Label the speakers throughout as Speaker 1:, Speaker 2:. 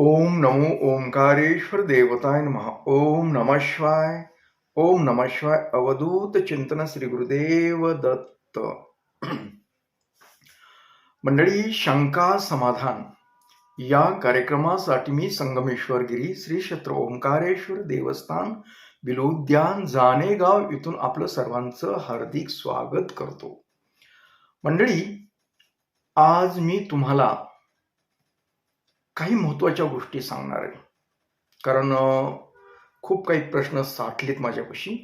Speaker 1: ओम नमो ओंकारेश्वर देवताय नमः. ओम नमः शिवाय. ओम नमः शिवाय. अवधूत चिंतन श्री गुरुदेव दत्त. मंडळी, शंका समाधान या कार्यक्रमासाठी मी संगमेश्वर गिरी श्री क्षेत्र ओंकारेश्वर देवस्थान बिलोद्यान जानेगाव इथून आपलं सर्वांचं हार्दिक स्वागत करतो. मंडळी, आज मी तुम्हाला काही महत्वाच्या गोष्टी सांगणार आहे, कारण खूप काही प्रश्न साठलेत माझ्यापाशी.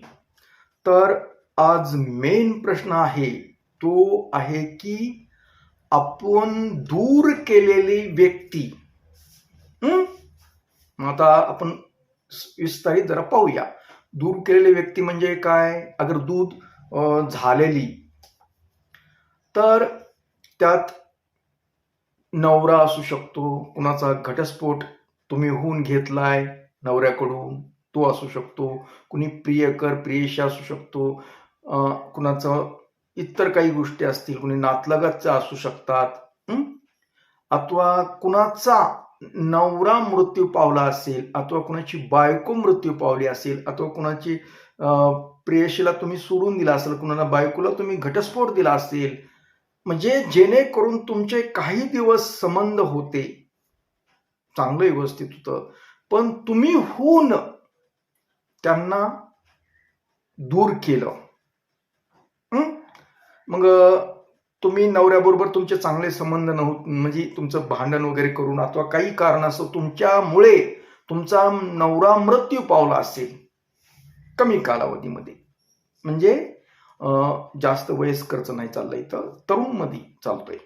Speaker 1: तर आज मेन प्रश्न आहे तो आहे की आपण दूर केलेली व्यक्ती, आता आपण विस्तारित जरा पाहूया. दूर केलेली व्यक्ती म्हणजे काय? अगर दूध झालेली, तर त्यात नवरा असू शकतो, कुणाचा घटस्फोट तुम्ही होऊन घेतलाय नवऱ्याकडून, तो असू शकतो. कुणी प्रियकर प्रियेशी असू शकतो, कुणाचं इतर काही गोष्टी असतील, कुणी नातलगाचा असू शकतात, अथवा कुणाचा नवरा मृत्यू पावला असेल, अथवा कुणाची बायको मृत्यू पावली असेल, अथवा कुणाची प्रेयशीला तुम्ही सोडून दिला असेल, कुणाला बायकोला तुम्ही घटस्फोट दिला असेल, म्हणजे जेणेकरून तुमचे काही दिवस संबंध होते, चांगलं व्यवस्थित होतं, पण तुम्ही होऊन त्यांना दूर केलं. मग तुम्ही नवऱ्याबरोबर तुमचे चांगले संबंध नव्हते, म्हणजे तुमचं भांडण वगैरे करून अथवा काही कारणास्तव तुमच्यामुळे तुमचा नवरा मृत्यू पावला असेल कमी कालावधीमध्ये, म्हणजे जास्त वयस्करच नाही चाललंय, तर तरुण मध्ये चालतोय.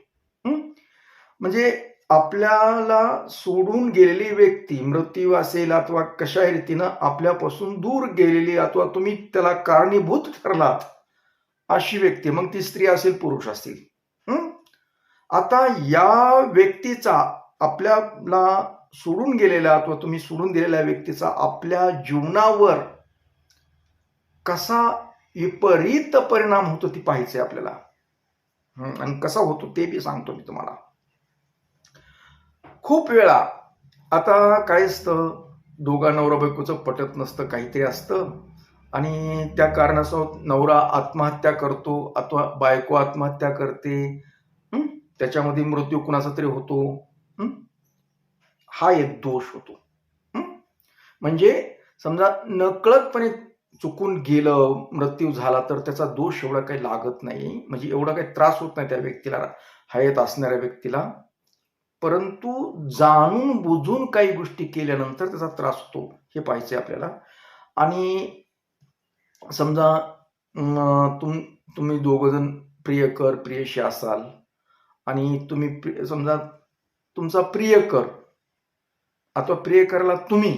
Speaker 1: म्हणजे आपल्याला सोडून गेलेली व्यक्ती मृत्यू असेल अथवा कशाही रीतीनं आपल्यापासून दूर गेलेली, अथवा तुम्ही त्याला कारणीभूत ठरलात अशी व्यक्ती, मग ती स्त्री असेल पुरुष असेल. आता या व्यक्तीचा, आपल्याला सोडून गेलेला अथवा तुम्ही सोडून दिलेल्या व्यक्तीचा आपल्या जीवनावर कसा विपरीत परिणाम होतो ती पाहायचंय आपल्याला, आणि कसा होतो ते बी सांगतो मी तुम्हाला. खूप वेळा आता काय असतं, दोघा नवरा बायकोचं पटत नसतं, काहीतरी असतं, आणि त्या कारणास्तव नवरा आत्महत्या करतो अथवा बायको आत्महत्या करते, त्याच्यामध्ये मृत्यू कुणाचा तरी होतो, हा एक दोष होतो. म्हणजे समजा नकळतपणे चुकून गेलं, मृत्यू झाला, तर त्याचा दोष एवढा काही लागत नाही, म्हणजे एवढा काही त्रास होत नाही त्या व्यक्तीला, हयात असणाऱ्या व्यक्तीला. परंतु जाणून बुजून काही गोष्टी केल्यानंतर त्याचा त्रास होतो, हे पाहायचंय आपल्याला. आणि समजा तुम्ही दोघ जण प्रियकर प्रियशी असाल, आणि तुम्ही समजा तुमचा प्रियकर अथवा प्रियकरला तुम्ही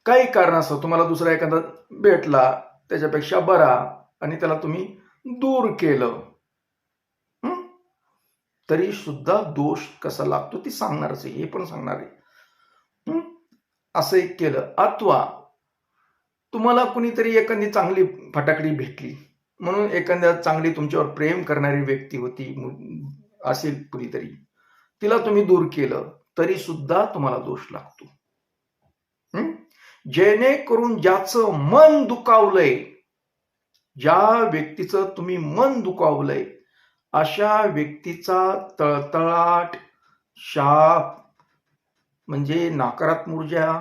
Speaker 1: काही कारणास्तव तुम्हाला दुसरा एखादा भेटला त्याच्यापेक्षा बरा, आणि त्याला तुम्ही दूर केलं, तरी सुद्धा दोष कसा लागतो ती सांगणारच आहे, हे पण सांगणार आहे. असं एक केलं, अथवा तुम्हाला कुणीतरी एखादी चांगली फटाकडी भेटली, म्हणून एखाद्या चांगली तुमच्यावर प्रेम करणारी व्यक्ती होती असेल कुणीतरी, तिला तुम्ही दूर केलं, तरी सुद्धा तुम्हाला दोष लागतो. जेणेकरून ज्याचं मन दुखावलंय, ज्या व्यक्तीचं तुम्ही मन दुखावलंय, अशा व्यक्तीचा तळतळाट, शाप, म्हणजे नकारात्मक ऊर्जा,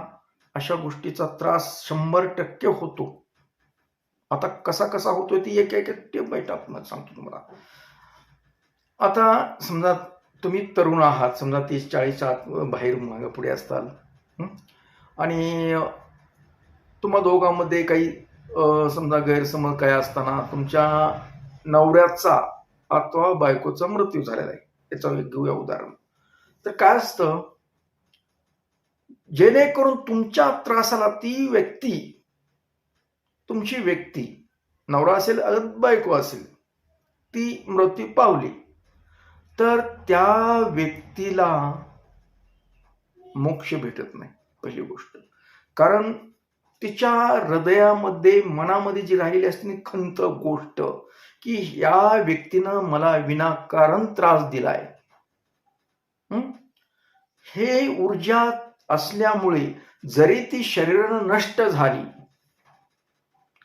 Speaker 1: अशा गोष्टीचा त्रास 100% होतो. आता कसा कसा होतोय ती एक एक टेप बाय टाप सांगतो तुम्हाला. आता समजा तुम्ही तरुण आहात, समजा 30-40 बाहेर मागे पुढे असताल, आणि तुम्हा दोघांमध्ये काही समजा गैरसमज काय असताना तुमच्या नवऱ्याचा अथवा बायकोचा मृत्यू झालेला आहे, याचं एक घेऊया उदाहरण. तर काय असतं, जेणेकरून तुमच्या त्रासाला ती व्यक्ती, तुमची व्यक्ती, नवरा असेल बायको असेल, ती मृत्यू पावली, तर त्या व्यक्तीला मोक्ष भेटत नाही, पहिली गोष्ट. कारण तिच्या हृदयामध्ये, मनामध्ये जी राहिलेली असते खंत गोष्ट, की या व्यक्तीनं मला विनाकारण त्रास दिलाय, हे ऊर्जा असल्यामुळे जरी ती शरीरानं नष्ट झाली,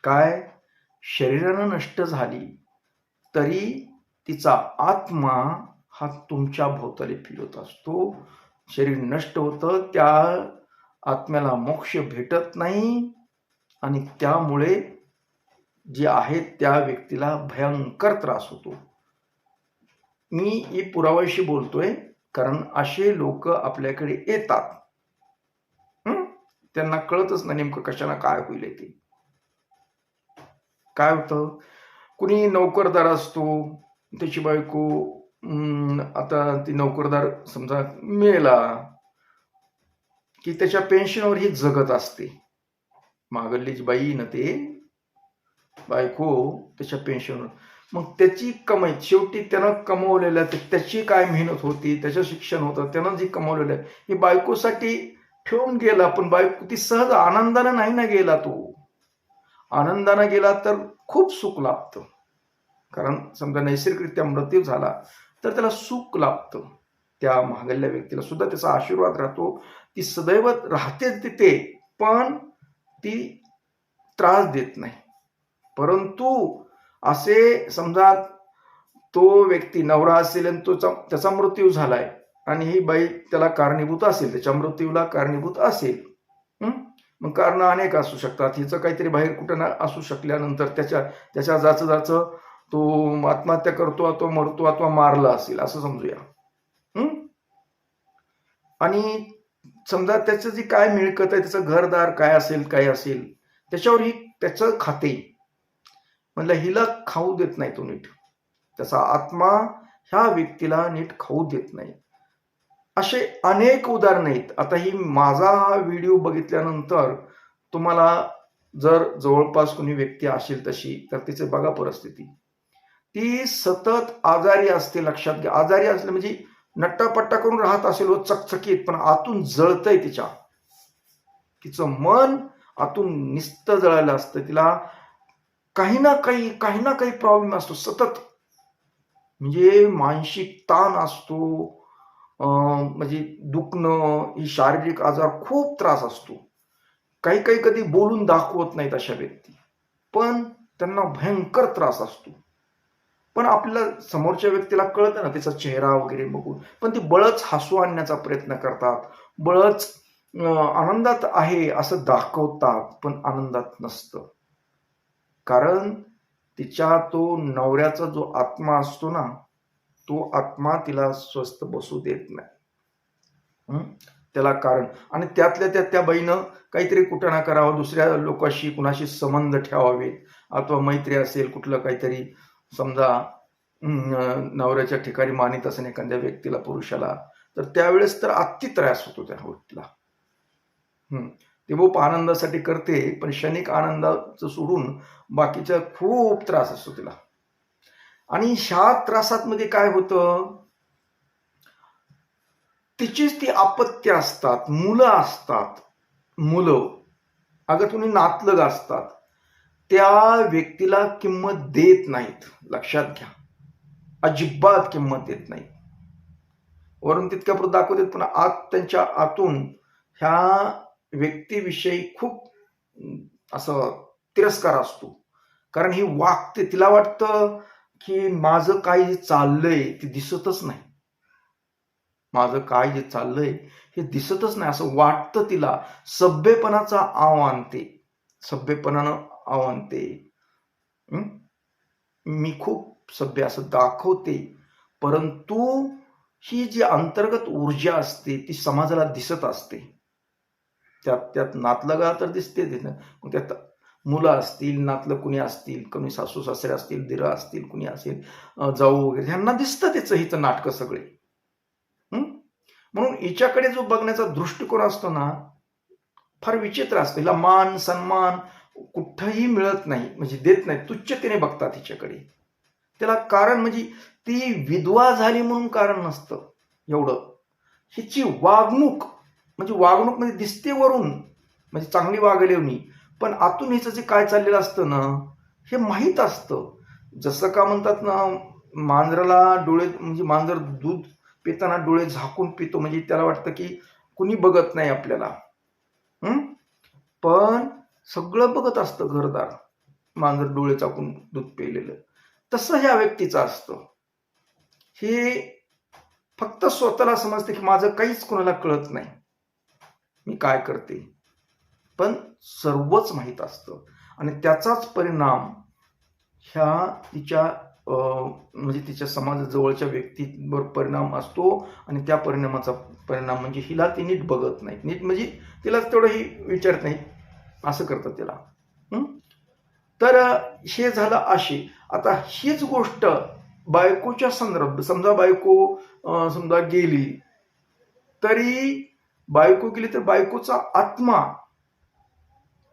Speaker 1: काय शरीरानं नष्ट झाली, तरी तिचा आत्मा हा तुमच्या भोवताली फिरत असतो. शरीर नष्ट होतं, त्या आत्म्याला मोक्ष भेटत नाही आणि त्यामुळे जे आहेत त्या व्यक्तीला भयंकर त्रास होतो. मी ही पुराव्याशी बोलतोय, कारण असे लोक आपल्याकडे येतात. त्यांना कळतच नाही नेमकं कशाला काय होईल ते. काय होतं, कुणी नोकरदार असतो, त्याची बायको आता ती नोकरदार समजा मेला की त्याच्या पेन्शनवर ही जगत असते. मागलीची बाई न ते बायको त्याच्या पेन्शनवर, मग त्याची कमाई शेवटी त्यानं कमवलेलं, त्याची काय मेहनत होती, त्याचं शिक्षण होतं, त्यानं जी कमवलेलं आहे हे बायकोसाठी ठेवून गेला, पण बायको ती सहज आनंदानं नाही ना गेला. तो आनंदानं गेला तर खूप सुख लाभतं, कारण समजा नैसर्गिकरित्या मृत्यू झाला तर त्याला सुख लाभतं. त्या महागल्या व्यक्तीला सुद्धा त्याचा आशीर्वाद राहतो, ती सदैव राहतेच तिथे, पण ती त्रास देत नाही. परंतु असे समजा तो व्यक्ती नवरा असेल आणि त्याचा मृत्यू झालाय आणि ही बाई त्याला कारणीभूत असेल, त्याच्या मृत्यूला कारणीभूत असेल. मग कारण अनेक असू शकतात. हिचं काहीतरी बाहेर कुठं असू शकल्यानंतर त्याच्या जाचं तो आत्महत्या करतो, तो मरतो अथवा मारला असेल असं समजूया. आणि समजा त्याचं जी काय मिळकत आहे, त्याचं घरदार काय असेल काय असेल, त्याच्यावर ही त्याचं खाते. म्हणलं हिला खाऊ देत नाही तो नीट, त्याचा आत्मा ह्या व्यक्तीला नीट खाऊ देत नाही. असे अनेक उदाहरण आहेत. आता ही माझा हा व्हिडिओ बघितल्यानंतर तुम्हाला जर जवळपास कोणी व्यक्ती असेल तशी, तर तिचे बघा परिस्थिती. ती सतत आजारी असते, लक्षात घ्या. आजारी असले म्हणजे नट्टापट्टा करून राहत असेल व चकचकीत, पण आतून जळतंय तिचं मन आतून निस्तं जळायला असतं. तिला काही ना काही प्रॉब्लेम असतो सतत, म्हणजे मानसिक ताण असतो, म्हणजे दुखणं, ही शारीरिक आजार, खूप त्रास असतो. काही कधी बोलून दाखवत नाहीत अशा व्यक्ती, पण त्यांना भयंकर त्रास असतो. पण आपल्याला समोरच्या व्यक्तीला कळतं ना त्याचा चेहरा वगैरे बघून, पण ती बळच हसू आणण्याचा प्रयत्न करतात, बळच आनंदात आहे असं दाखवतात, पण आनंदात नसतं. कारण तिच्या तो नवऱ्याचा जो आत्मा असतो ना, तो आत्मा तिला स्वस्थ बसू देत नाही. त्याला कारण, आणि त्यातल्या त्यात त्या बाईनं काहीतरी कुठं ना करावं, दुसऱ्या लोकांशी कुणाशी संबंध ठेवावेत, अथवा मैत्री असेल, कुठलं काहीतरी समजा नवऱ्याच्या ठिकाणी मानित असेल एखाद्या व्यक्तीला, पुरुषाला, तर त्यावेळेस तर अति त्रास होतो त्या गोष्टीला. ती खूप आनंदासाठी करते, पण क्षणिक आनंदाचं सोडून बाकीचा खूप त्रास असतो तिला. आणि ह्या त्रासात मध्ये काय होतं, तिचीच ती अपत्य असतात, मुलं असतात. मुलं अगं तुम्ही नातलग असतात, त्या व्यक्तीला किंमत देत नाहीत. लक्षात घ्या, अजिबात किंमत देत नाही. वरून तितक्यापुरतं दाखवतात, पण आत त्यांच्या आतून ह्या व्यक्तीविषयी खूप असं तिरस्कार असतो. कारण ही वागते, तिला वाटतं की माझं काय जे चाललंय ते दिसतच नाही, माझं काय जे चाललंय हे दिसतच नाही असं वाटतं तिला. सभ्यपणाचा आव आणते, सभ्यपणानं आव आणते. मी खूप सभ्य असं दाखवते, परंतु ही जी अंतर्गत ऊर्जा असते ती समाजाला दिसत असते. त्यात नातलगा तर दिसते, मग त्यात मुलं असतील, नातलं कुणी असतील, कोणी सासू सासरे असतील, दिरं असतील, कुणी असेल, जाऊ वगैरे, ह्यांना दिसतं त्याचं हिचं नाटकं सगळे. म्हणून हिच्याकडे जो बघण्याचा दृष्टिकोन असतो ना, फार विचित्र असतो. हिला मान सन्मान कुठंही मिळत नाही, म्हणजे देत नाही, तुच्छतेने बघतात हिच्याकडे. त्याला कारण म्हणजे ती विधवा झाली म्हणून कारण नसतं एवढं. हिची वागणूक म्हणजे दिसते वरून, म्हणजे चांगली वागलेवणी, पण आतून हिचं जे काय चाललेलं असतं ना हे माहीत असतं. जसं का म्हणतात ना, मांजराला डोळे, म्हणजे मांजर दूध पिताना डोळे झाकून पितो, म्हणजे त्याला वाटतं की कुणी बघत नाही आपल्याला. पण सगळं बघत असतं घरदार, मांजर डोळे चाकून दूध पेलेलं. तसं ह्या व्यक्तीचं असतं. हे फक्त स्वतःला समजते की माझं काहीच कोणाला कळत नाही, मी काय करते, पण सर्वच माहीत असतं. आणि त्याचाच परिणाम ह्या तिच्या म्हणजे तिच्या समाजाजवळच्या व्यक्तीवर परिणाम असतो. आणि त्या परिणामाचा परिणाम म्हणजे हिला ती नीट बघत नाही, नीट म्हणजे तिला तेवढंही विचारत नाही, असं करतात तिला. तर हे झालं अशी. आता हीच गोष्ट बायकोच्या संदर्भात, समजा बायको समजा गेली, तरी बायको गेली तर बायकोचा आत्मा,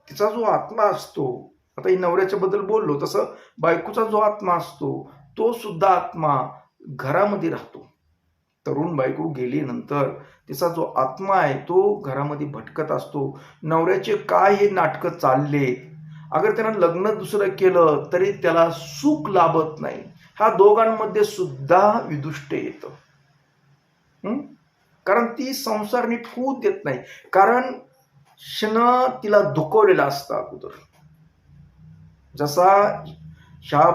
Speaker 1: तिचा जो आत्मा असतो, आता ही नवऱ्याच्या बद्दल बोललो, तसं बायकोचा जो आत्मा असतो तो सुद्धा आत्मा घरामध्ये राहतो. तरुण बायको गेल्यानंतर तिचा जो आत्मा आहे तो घरामध्ये भटकत असतो. नवऱ्याचे काय हे नाटकं चालले, अगर त्यानं लग्न दुसरं केलं तरी त्याला सुख लाभत नाही. ह्या दोघांमध्ये सुद्धा विदुष्ट येतं. कारण ती संसार नीट होऊ देत नाही, कारण तिला दुखवलेला असतं अगोदर. जसा ह्या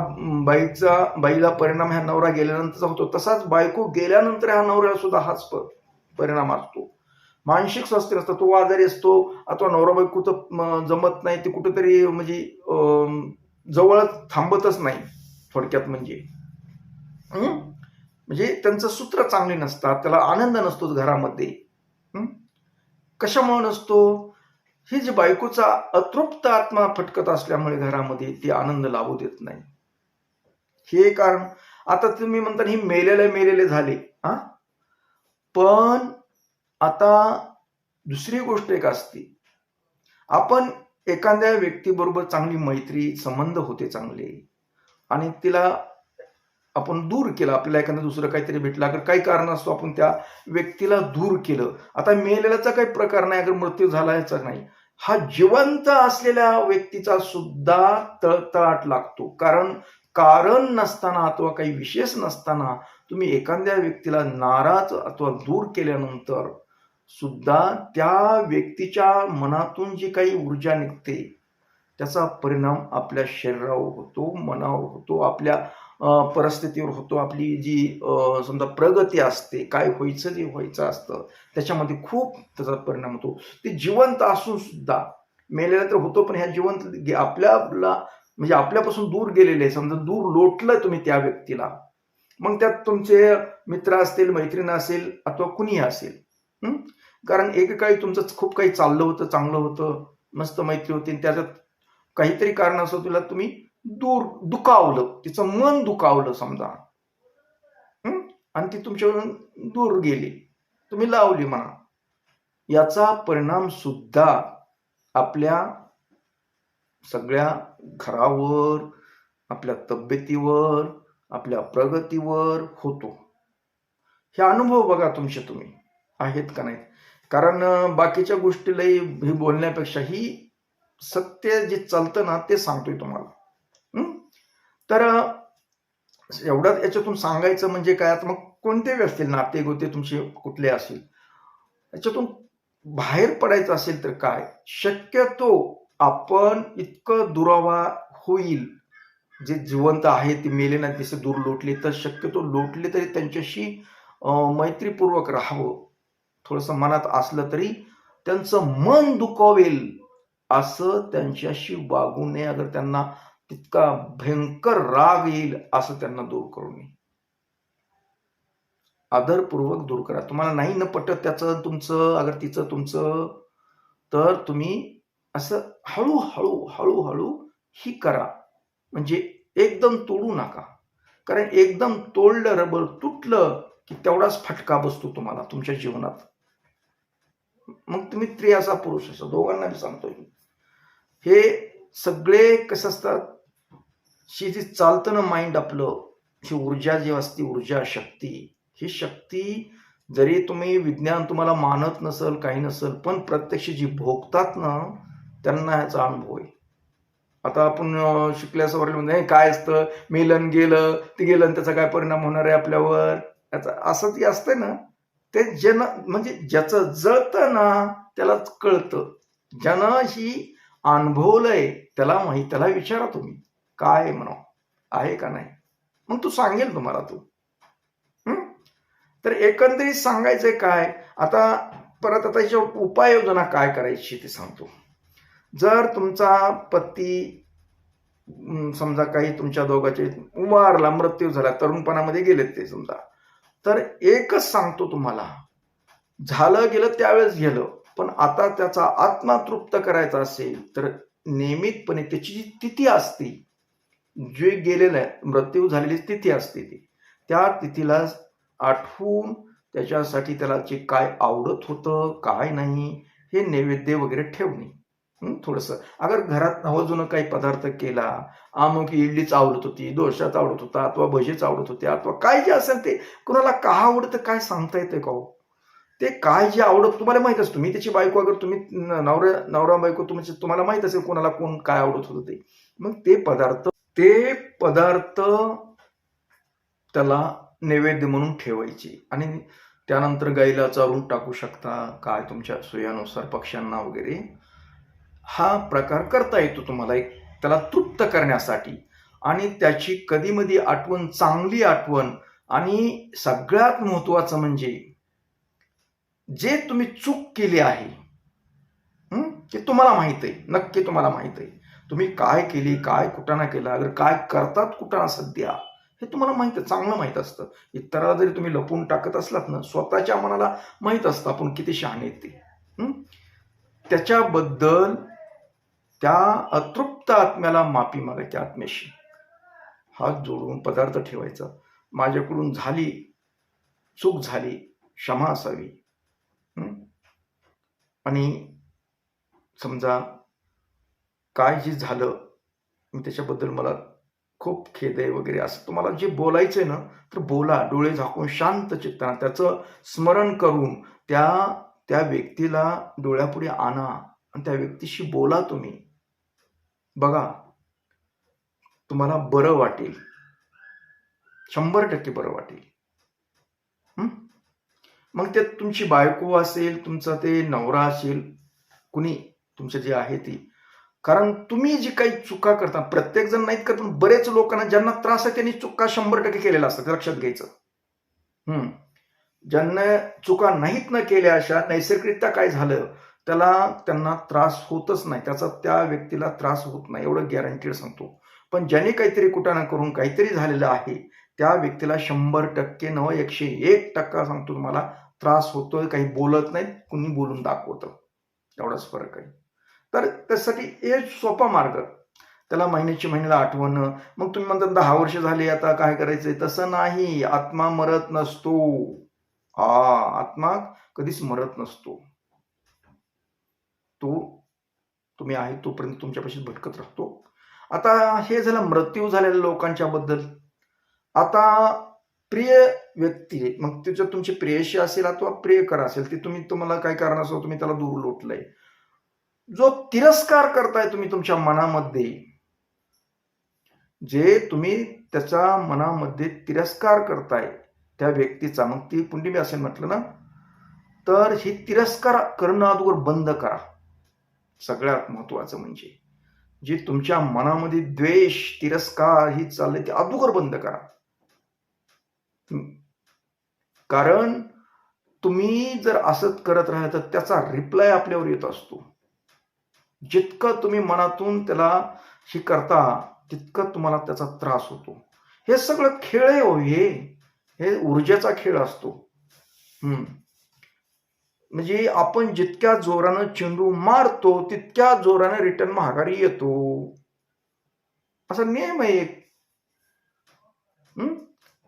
Speaker 1: बाईला परिणाम ह्या नवरा गेल्यानंतर होतो, तसाच बायको गेल्यानंतर ह्या नवऱ्याला सुद्धा हाच परिणाम असतो. मानसिक स्वास्थ्य असतं, तो आजारी असतो, अथवा नवरा बायको तर जमत नाही, ते कुठेतरी म्हणजे जवळ थांबतच नाही. थोडक्यात म्हणजे त्यांचं सूत्र चांगली नसतात, त्याला आनंद नसतोच घरामध्ये. कशामुळे नसतो? ही जी बायकोचा अतृप्त आत्मा फटकत असल्यामुळे घरामध्ये ती आनंद लाभू देत नाही. हे कारण. आता तुम्ही म्हणता ही मेलेले झाले, पण आता दुसरी गोष्ट एक असते, आपण एखाद्या व्यक्तीबरोबर चांगली मैत्री संबंध होते चांगले, आणि तिला आपण दूर केलं, आपल्याला एखादं दुसरं काहीतरी भेटलं, अगर काही कारण असतो आपण त्या व्यक्तीला दूर केलं. आता मेलेल्याचा काही प्रकार नाही, अगर मृत्यू झाला याचा नाही, हा जिवंत असलेल्या व्यक्तीचा सुद्धा तळतळाट लागतो. कारण नसताना अथवा काही विशेष नसताना तुम्ही एखाद्या व्यक्तीला नाराज अथवा दूर केल्यानंतर सुद्धा त्या व्यक्तीच्या मनातून जी काही ऊर्जा निघते त्याचा परिणाम आपल्या शरीरावर होतो, मनावर होतो, आपल्या परिस्थितीवर होतो. आपली जी समजा प्रगती असते, काय व्हायचं असतं त्याच्यामध्ये खूप त्याचा परिणाम होतो. ते जिवंत असून सुद्धा, मेलेला तर होतो, पण ह्या जिवंत आपल्याला म्हणजे आपल्यापासून दूर गेलेले, समजा दूर लोटलं तुम्ही त्या व्यक्तीला, मग त्यात तुमचे मित्र असतील, मैत्रीण असेल, अथवा कुणीही असेल. कारण एकेकाळी तुमचं खूप काही चाललं होतं, चांगलं होतं, मस्त मैत्री होती, त्याच्यात काहीतरी कारण असं तुला तुम्ही दुखावलं, तिचं मन दुखावलं समजा, आणि ती तुमच्याकडून दूर गेली, तुम्ही लावली म्हणा. याचा परिणाम सुद्धा आपल्या सगळ्या घरावर, आपल्या तब्येतीवर, आपल्या प्रगतीवर होतो. हे अनुभव बघा तुम्ही आहेत का नाही. कारण बाकीच्या गोष्टीलाही हे बोलण्यापेक्षा ही सत्य जे चालतं ना ते सांगतोय तुम्हाला. तर एवढं याच्यातून सांगायचं म्हणजे काय, आता मग कोणतेही असतील नाते गोते तुमचे कुठले असेल, याच्यातून बाहेर पडायचं असेल तर काय, शक्यतो आपण इतकं दुरावा होईल, जे जिवंत आहे ते मेले नाही, तसे दूर लोटले तर शक्यतो लोटले तरी त्यांच्याशी मैत्रीपूर्वक राहावं. थोडंसं मनात असलं तरी त्यांचं मन दुखावेल असं त्यांच्याशी वागू नये. अगर त्यांना तितका भयंकर राग येईल असं त्यांना दूर करू नये. आदरपूर्वक दूर करा. तुम्हाला नाही न पटत त्याचं तुमचं, अगर तिचं तुमचं, तर तुम्ही असं हळूहळू ही करा. म्हणजे एकदम तोडू नका, कारण एकदम तोडलं, रबर तुटलं की तेवढाच फटका बसतो तुम्हाला तुमच्या जीवनात. मग तुम्ही स्त्री असा पुरुष असा दोघांना मी सांगतोय, हे सगळे कसं असतात, ही जी चालतं ना माइंड आपलं, ही ऊर्जा जी असते, ऊर्जा शक्ती, ही शक्ती जरी तुम्ही विज्ञान तुम्हाला मानत नसेल, काही नसेल, पण प्रत्यक्ष जी भोगतात ना त्यांना याचा अनुभव आहे. आता आपण शिकल्याचं म्हणजे काय असतं, मेलन गेलं ते गेलं, त्याचा काय परिणाम होणार आहे आपल्यावर, याचा असं ती असतंय ना, ते म्हणजे ज्याचं जळतं ना त्यालाच कळतं. ज्यानं ही अनुभवलंय त्याला माहित, त्याला विचारा तुम्ही काय म्हणा आहे का नाही, मग तू सांगेल तुम्हाला तू. तर एकंदरीत सांगायचंय काय, आता परत आता याच्यावर उपाययोजना काय करायची ते सांगतो. जर तुमचा पती समजा काही तुमच्या दोघांचे वारला, मृत्यू झाला, तरुणपणामध्ये गेलेत ते समजा, तर एकच सांगतो तुम्हाला, झालं गेलं त्यावेळेस गेलं, पण आता त्याचा आत्मा तृप्त करायचा असेल तर नियमितपणे त्याची जी तिथी असते, जे गेलेलं आहे, मृत्यू झालेली तिथी असते ती, त्या तिथीला आठवून त्याच्यासाठी त्याला जे काय आवडत होतं काय नाही हे नैवेद्य वगैरे ठेवणे. थोडंसं अगर घरात नवजुनं काही पदार्थ केला, अमुक इडलीच आवडत होती, डोशाच आवडत होता, अथवा भजीच आवडत होते, अथवा काय जे असेल ते, कुणाला का आवडतं काय सांगता येते का हो? ते काय जे आवडत तुम्हाला माहित असतं. मी त्याची बायको, अगर तुम्ही नवरा बायको तुम्हाला माहित असेल कोणाला कोण काय आवडत होतं ते, मग ते पदार्थ त्याला नैवेद्य म्हणून ठेवायचे आणि त्यानंतर गाईला चारून टाकू शकता, काय तुमच्या सोयीनुसार पक्ष्यांना वगैरे. हा प्रकार करता येतो तुम्हाला एक त्याला तृप्त करण्यासाठी. आणि त्याची कधीमधी आठवण, चांगली आठवण, आणि सगळ्यात महत्वाचं म्हणजे जे तुम्ही चूक केली आहे ते तुम्हाला माहित आहे, नक्की तुम्हाला माहित आहे. तुम्ही काय केली, काय कुटाणा केला, अगर काय करतात कुटाणा सध्या, हे तुम्हाला माहित आहे, चांगलं माहित असतं. इतराला जरी तुम्ही लपवून टाकत असलात ना, स्वतःच्या मनाला माहित असतं आपण किती शहाणे ते. त्याच्याबद्दल त्या अतृप्त आत्म्याला माफी मागायची, आत्म्याशी हात जोडून पदार्थ ठेवायचा, माझ्याकडून झाली चूक झाली, क्षमा असावी. आणि समजा काय जे झालं त्याच्याबद्दल मला खूप खेद आहे वगैरे, असं तुम्हाला जे बोलायचंय ना तर बोला, डोळे झाकून शांत चित्तानं त्याचं स्मरण करून त्या व्यक्तीला डोळ्यापुढे आणा आणि त्या व्यक्तीशी बोला तुम्ही. बघा, तुम्हाला बरं वाटेल, 100% बरं वाटेल. मग ते तुमची बायको असेल, तुमचा ते नवरा असेल, कुणी तुमचं जे आहे ती, कारण तुम्ही जी काही चुका करता, प्रत्येक जण नाहीत करत, पण बरेच लोकांना ज्यांना त्रास आहे त्यांनी चुका 100% केलेल्या असतात, लक्षात घ्यायचं. ज्यांना चुका नाहीत न केल्या, अशा नैसर्गिकरित्या काय झालं त्यांना त्रास होतच नाही, त्याचा त्या व्यक्तीला त्रास होत नाही, एवढं गॅरंटीड सांगतो. पण ज्याने काहीतरी कुटाणा करून काहीतरी झालेलं आहे त्या व्यक्तीला 100% न 101% सांगतो तुम्हाला त्रास होतोय, काही बोलत नाहीत, कुणी बोलून दाखवतं, एवढाच फरक आहे. तर त्यासाठी हे सोपा मार्ग, त्याला महिन्याला आठवणं. मग तुम्ही म्हणता 10 वर्ष झाली आता काय करायचंय, तसं नाही. आत्मा मरत नसतो, आत्मा कधीच मरत नसतो. तो तुम्ही आहे तोपर्यंत तुमच्यापाशी भटकत राहतो. आता हे झालं मृत्यू झालेल्या लोकांच्या बद्दल. आता प्रिय व्यक्ती, मग त्याच्यात तुमची प्रेयशी असेल अथवा प्रियकर असेल, ते तुम्हाला काय कारण असो तुम्ही त्याला दूर लोटलंय, जो तिरस्कार करताय तुम्ही तुमच्या मनामध्ये, जे तुम्ही त्याच्या मनामध्ये तिरस्कार करताय त्या व्यक्तीचा, मग ती कुंडली असेल म्हटलं ना, तर ही तिरस्कार करणं अगोदर बंद करा. सगळ्यात महत्वाचं म्हणजे जे तुमच्या मनामध्ये द्वेष, तिरस्कार ही चाललंय ते अगोदर बंद करा. कारण तुम्ही जर असंच करत राहिला तर त्याचा रिप्लाय आपल्यावर येत असतो. जितकं तुम्ही मनातून त्याला हे करता तितकं तुम्हाला त्याचा त्रास होतो. हे सगळं खेळ आहे हो, हे ऊर्जेचा खेळ असतो. म्हणजे आपण जितक्या जोरानं चेंडू मारतो तितक्या जोराने रिटर्न माघारी येतो, असा नियम आहे एक.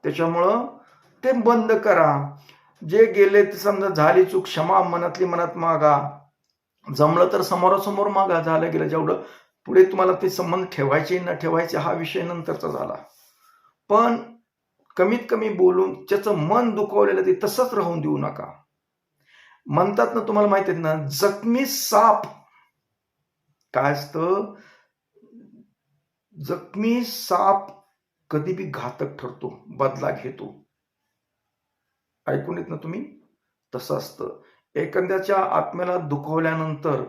Speaker 1: त्याच्यामुळं ते बंद करा. जे गेले ते समजा झाली चूक, क्षमा मनातली मनात मागा, जमलं तर समोरासमोर मागा, झालं गेलं. जेवढं पुढे तुम्हाला ते संबंध ठेवायचे न ठेवायचे हा विषय नंतरचा झाला, पण कमीत कमी बोलून त्याचं मन दुखवलेलं ते तसंच राहून देऊ नका. म्हणतात ना, तुम्हाला माहिती आहे ना, जखमी साप काय असतं, जखमी साप कधी बी घातक ठरतो, बदला घेतो. ऐकून येत ना तुम्ही, तसं असतं. एखाद्याच्या आत्म्याला दुखवल्यानंतर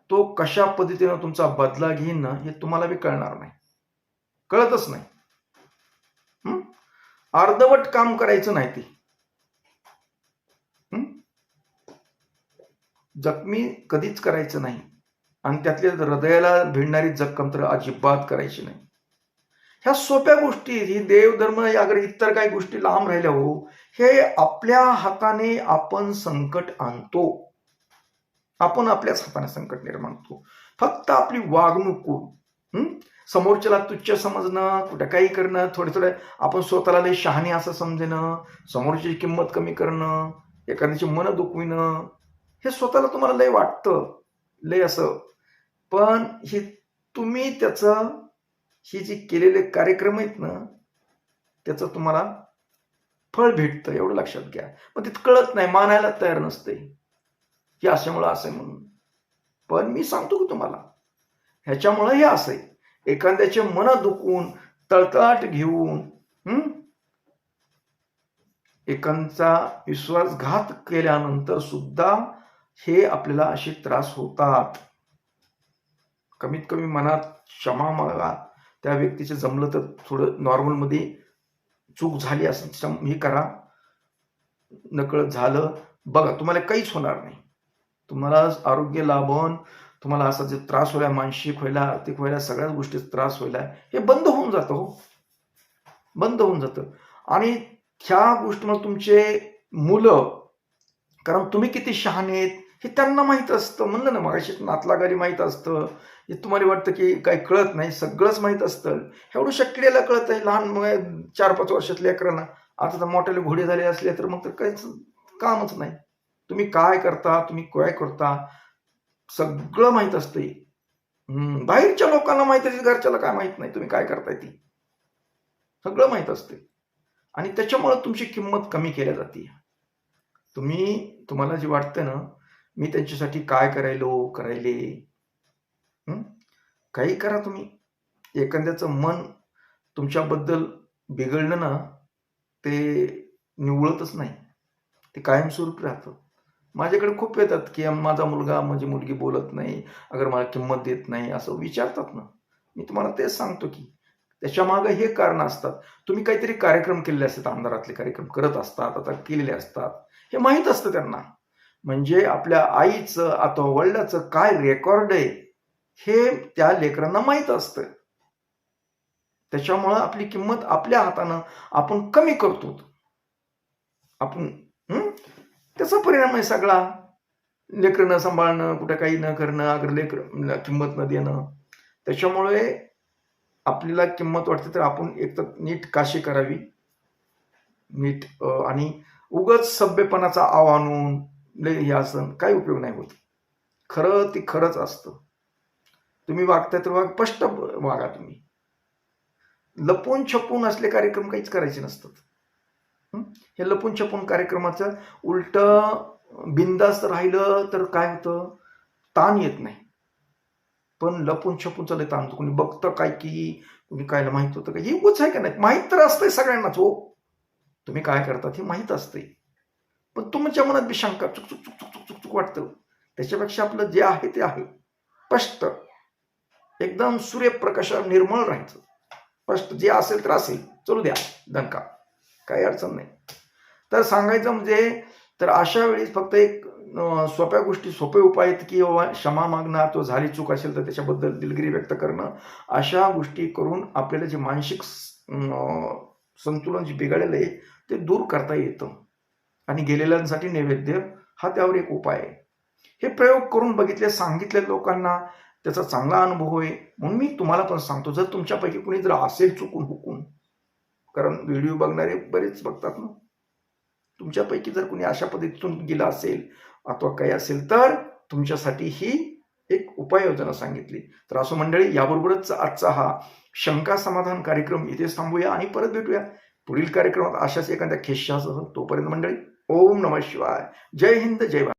Speaker 1: तो कशा पद्धतीनं तुमचा बदला घेईन ना, हे तुम्हाला बी कळणार नाही. कळतच नाही. अर्धवट काम करायचं नाही ते. जखमी कधीच करायचं नाही. आणि त्यातल्या हृदयाला भिडणारी जखम तर अजिबात करायची नाही. ह्या सोप्या गोष्टी, ही देवधर्म अगर इतर काही गोष्टी लांब राहिल्या हो, हे आपल्या हाताने आपण संकट आणतो. आपण आपल्याच हाताने संकट निर्माण करतो. फक्त आपली वागणूक, समोरच्याला तुच्छ समजणं, कुठं काही करणं, थोडे आपण स्वतःला लय शहाणे असं समजणं, समोरची किंमत कमी करणं, एखाद्याची मन दुखविणं, हे स्वतःला तुम्हाला लय वाटतं, लय असं. पण हे तुम्ही त्याचं, ही जी केलेले कार्यक्रम आहेत ना, त्याचं तुम्हाला फळ भेटतं, एवढं लक्षात घ्या. पण ते कळत नाही, मानायला तयार नसते की अशामुळं असं म्हणून. पण मी सांगतो की तुम्हाला, ह्याच्यामुळं हे असं आहे. एखाद्याचे मन दुखवून, तळतळाट घेऊन, एकांचा विश्वासघात केल्यानंतर सुद्धा हे आपल्याला असे त्रास होतात. कमीत कमी मनात क्षमा मागा. त्या व्यक्तीचे जमलं तर थोडं नॉर्मलमध्ये चूक झाली असं हे करा. नकळत झालं बघा, तुम्हाला काहीच होणार नाही. तुम्हाला आरोग्य लाभून, तुम्हाला असा जे त्रास व्हायला, मानसिक व्हायला, आर्थिक व्हायला, सगळ्याच गोष्टीत त्रास व्हायला, हे बंद होऊन जातं हो, बंद होऊन जातं. आणि ह्या गोष्टीमुळे तुमचे मुलं, कारण तुम्ही किती शहाणे आहेत हे त्यांना माहीत असतं. म्हणलं ना मगाशी, नातलागारी माहीत असतं. हे तुम्हाला वाटतं की काही कळत नाही, सगळंच माहीत असतं. एवढं शक्यला कळत आहे लहान 4-5 वर्षातल्या लेकरांना. आता तर मोठ्याले घोडे झाले असले तर मग तर काहीच कामच नाही. तुम्ही काय करता, तुम्ही काय करता, सगळं माहीत असते. बाहेरच्या लोकांना माहीत आहे, घरच्याला काय माहीत नाही तुम्ही काय करताय, ती सगळं माहीत असते. आणि त्याच्यामुळे तुमची किंमत कमी केल्या जाते. तुम्हाला जे वाटतं ना, मी त्यांच्यासाठी काय करायले, काही करा तुम्ही. एखाद्याचं मन तुमच्याबद्दल बिघडलं ना, ते निवळतच नाही, ते कायमस्वरूपी राहतं. माझ्याकडे खूप येतात की माझा मुलगा, माझी मुलगी बोलत नाही, अगर मला किंमत देत नाही, असं विचारतात ना. मी तुम्हाला तेच सांगतो की त्याच्या मागे हे कारण असतात. तुम्ही काहीतरी कार्यक्रम केलेले असतात, अंधारातले कार्यक्रम करत असतात, आता केलेले असतात, हे माहीत असतं त्यांना. म्हणजे आपल्या आईचं अथवा वडिलाचं काय रेकॉर्ड आहे हे त्या लेकरांना माहीत असतं. त्याच्यामुळं आपली किंमत आपल्या हातानं आपण कमी करतो. आपण त्याचा परिणाम आहे सगळा. लेकरं न सांभाळणं, कुठे काही न करणं, अगर लेकरं किंमत न देणं. त्याच्यामुळे आपल्याला किंमत वाटते तर आपण एक तर नीट काशी करावी, नीट, आणि उगाच सभ्यपणाचा आव आणून हे असं काही उपयोग नाही होत. खरं ती खरंच असतं. तुम्ही वागताय तर स्पष्ट वागा. तुम्ही लपून छपून असले कार्यक्रम काहीच करायचे नसतात. हे लपून छपून कार्यक्रमाचं उलट बिंदास्त राहिलं तर काय होतं, ताण येत नाही. पण लपून छपून चालले ताण, कोणी बघतं काय की, कोणी कायला माहित होतं का, हे उगाच आहे का नाही, माहीत तर असतंय सगळ्यांनाच हो, तुम्ही काय करतात हे माहीत असतंय. पण तुमच्या मनात बी शंका, चुक चुक चुक चुक चुक चुक वाटतं. त्याच्यापेक्षा आपलं जे आहे ते आहे, स्पष्ट, एकदम सूर्यप्रकाशावर निर्मळ राहायचं. स्पष्ट जे असेल तर असेल, चलू द्या दणका, काही अडचण नाही. तर सांगायचं म्हणजे, तर अशा वेळी फक्त एक सोप्या गोष्टी, सोपे उपाय आहेत की बाबा क्षमा मागणं, तो झाली चूक असेल तर त्याच्याबद्दल दिलगिरी व्यक्त करणं. अशा गोष्टी करून आपल्याला जे मानसिक संतुलन जे बिघडलेलं आहे ते दूर करता येतं. आणि गेलेल्यांसाठी नैवेद्य हा त्यावर एक उपाय आहे. हे प्रयोग करून बघितले, सांगितले लोकांना, त्याचा चांगला अनुभव आहे. म्हणून मी तुम्हाला पण सांगतो, जर तुमच्यापैकी कुणी जर असेल चुकून हुकून, कारण व्हिडिओ बघणारे बरेच बघतात ना, तुमच्यापैकी जर कुणी अशा पद्धतीतून गेला असेल अथवा काही असेल तर तुमच्यासाठी ही एक उपाययोजना सांगितली. तर असो मंडळी, याबरोबरच आजचा हा शंका समाधान कार्यक्रम इथेच थांबूया आणि परत भेटूया पुढील कार्यक्रमात अशाच एखाद्या खेशासह. तोपर्यंत मंडळी, ओम नमः शिवाय. जय हिंद, जय भारत.